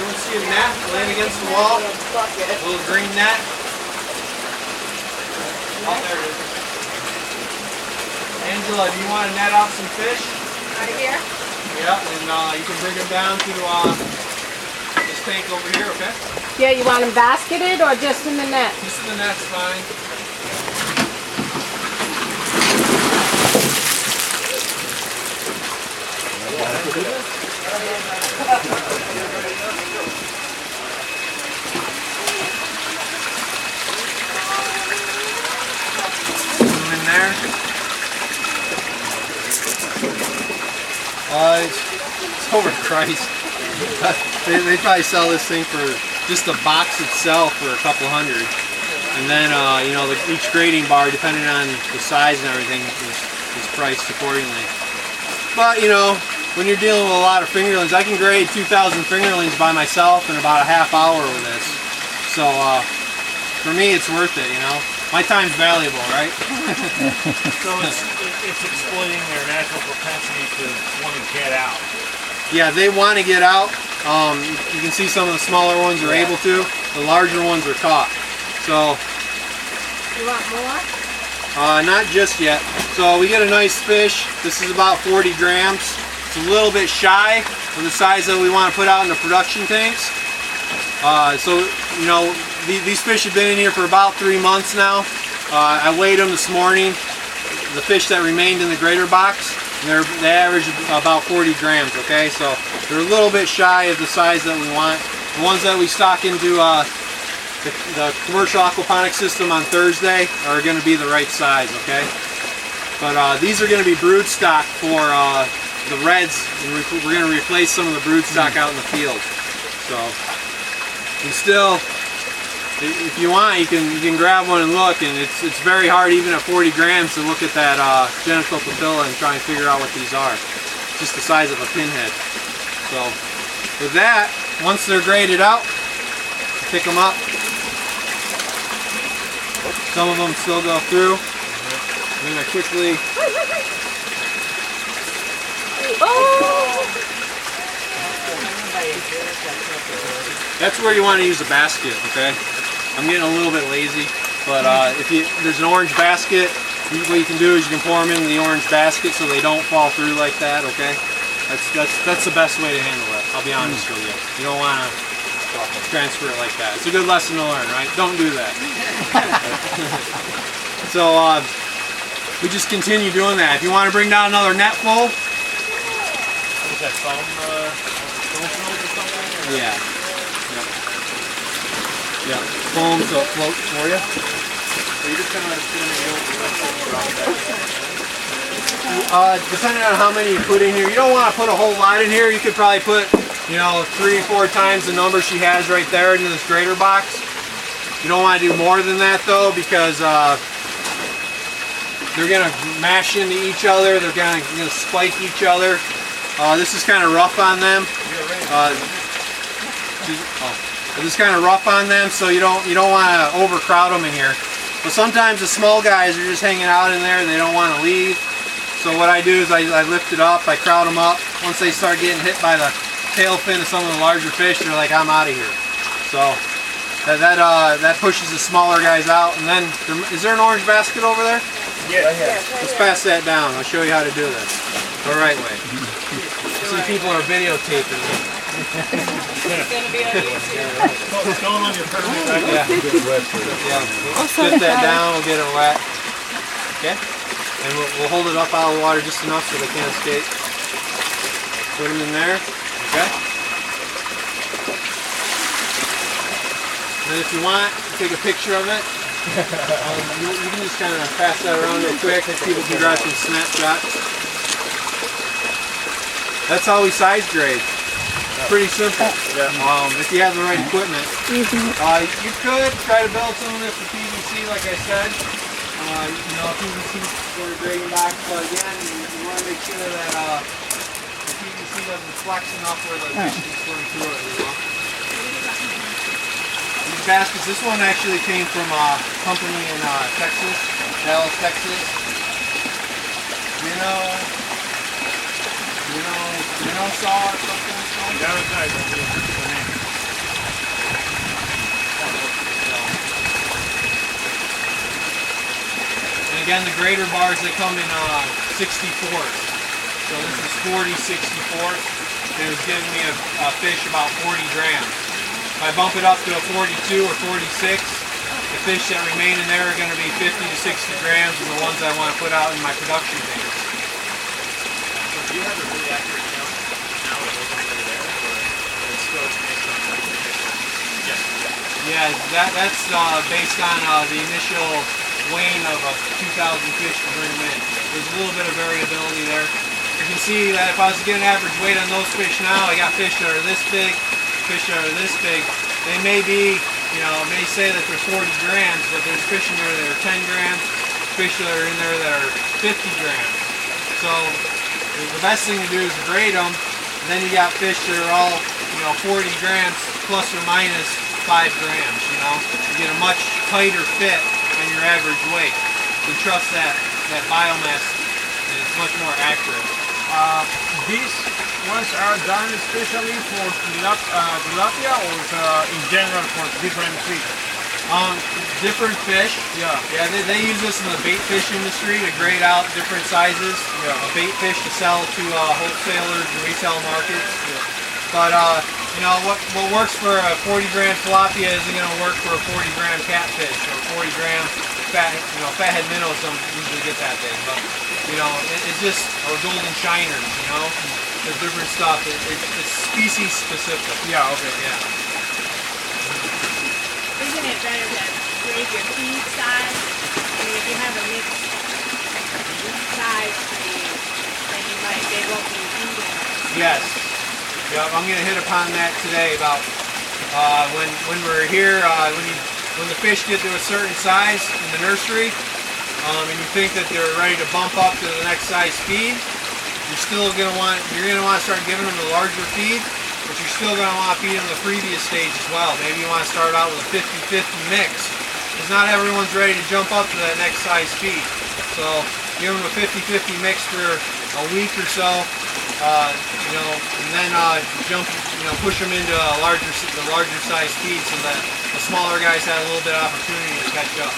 Everyone see a net laying against the wall? A little green net. Oh, there it is. Angela, do you want to net out some fish? Right here? Yeah, and you can bring them down to this tank over here, okay? Yeah, you want them basketed or just in the net? Just in the net's fine. Put them in there. It's overpriced. They probably sell this thing for just the box itself for a couple hundred, and then you know, each grading bar, depending on the size and everything, is priced accordingly. But you know, when you're dealing with a lot of fingerlings, I can grade 2,000 fingerlings by myself in about a half hour with this. So for me, it's worth it. You know, my time's valuable, right? So it's exploiting their natural propensity to want to get out. Yeah, they want to get out. You can see some of the smaller ones are able to. The larger ones are caught. So. You want more? Not just yet. So we get a nice fish. This is about 40 grams. It's a little bit shy of the size that we want to put out in the production tanks. So, you know, these fish have been in here for about 3 months now. I weighed them this morning. The fish that remained in the grater box, they average about 40 grams, okay? So they're a little bit shy of the size that we want. The ones that we stock into the commercial aquaponics system on Thursday are going to be the right size, okay? But these are going to be brood stock for the reds, and we're going to replace some of the brood stock out in the field. So, and still, if you want, you can grab one and look, and it's very hard even at 40 grams to look at that genital papilla and try and figure out what these are. It's just the size of a pinhead. So with that, once they're graded out, pick them up. Some of them still go through, and then I quickly. That's where you want to use a basket, okay? I'm getting a little bit lazy, but if there's an orange basket, what you can do is you can pour them into the orange basket so they don't fall through like that, okay? That's the best way to handle it, I'll be honest with you. You don't want to transfer it like that. It's a good lesson to learn, right? Don't do that. So we just continue doing that. If you want to bring down another net full. Is that foam filled or something? Yeah. Yeah, foam so it floats for you. So you just kind of depending on how many you put in here, you don't want to put a whole lot in here. You could probably put, you know, 3 or 4 times the number she has right there into this grater box. You don't want to do more than that though, because they're going to mash into each other. They're going to spike each other. This is kind of rough on them. This is kind of rough on them, so you don't want to overcrowd them in here. But sometimes the small guys are just hanging out in there. They don't want to leave. So what I do is I lift it up. I crowd them up. Once they start getting hit by the tail fin of some of the larger fish, they're like, I'm out of here. So that pushes the smaller guys out. And then, is there an orange basket over there? Yeah. Let's pass that down. I'll show you how to do this the right way. See, people are videotaping me. It's going to be on YouTube. It's going on your permit, right? Yeah. We'll spit that down. We'll get it wet. Okay. And we'll hold it up out of the water just enough so they can't escape. Put them in there. Okay. And then if you want, take a picture of it. You can just kind of pass that around real quick. People can grab some snapshots. That's how we size grade. Pretty simple. If you have the right equipment. You could try to build some of this with PVC, like I said. You know, PVC for a grading box, but again, you want to make sure that the PVC doesn't flex enough where the fish can swim through it. You know? These baskets, this one actually came from a company in Texas, Dallas, Texas. You know, saw or something? Again, the greater bars, they come in 64s. So this is 40 64s. And it was giving me a fish about 40 grams. If I bump it up to a 42 or 46, the fish that remain in there are going to be 50 to 60 grams, and the ones I want to put out in my production tanks. So do you have a really accurate count now of those ones that are there, or it's still based on the initial guesstimate? Yeah, that's based on the initial weighing of 2,000 fish to bring them in. There's a little bit of variability there. You can see that if I was to get an average weight on those fish now, I got fish that are this big, fish that are this big. They may be, may say that they're 40 grams, but there's fish in there that are 10 grams, fish that are in there that are 50 grams. So the best thing to do is grade them. Then you got fish that are all, 40 grams plus or minus 5 grams, You get a much tighter fit on your average weight. You can trust that biomass is much more accurate. These ones are done especially for tilapia or in general for different fish? Different fish. Yeah. Yeah, they use this in the bait fish industry to grade out different sizes of bait fish to sell to wholesalers and retail markets. Yeah. But what works for a 40-gram tilapia isn't going to work for a 40-gram catfish or 40-gram fathead minnows don't usually get that big. But it's just or golden shiners. There's different stuff. It's species specific. Yeah. Okay. Yeah. Isn't it better to grade your feed size? I mean, if you have a mixed size feed, then they won't be eating. Yes. Yeah, I'm going to hit upon that today about when we're here, when the fish get to a certain size in the nursery, and you think that they're ready to bump up to the next size feed, you're going to want to start giving them the larger feed, but you're still going to want to feed them the previous stage as well. Maybe you want to start out with a 50-50 mix, because not everyone's ready to jump up to that next size feed. So give them a 50-50 mix for a week or so, and then push them into the larger size feed so that the smaller guys have a little bit of opportunity to catch up.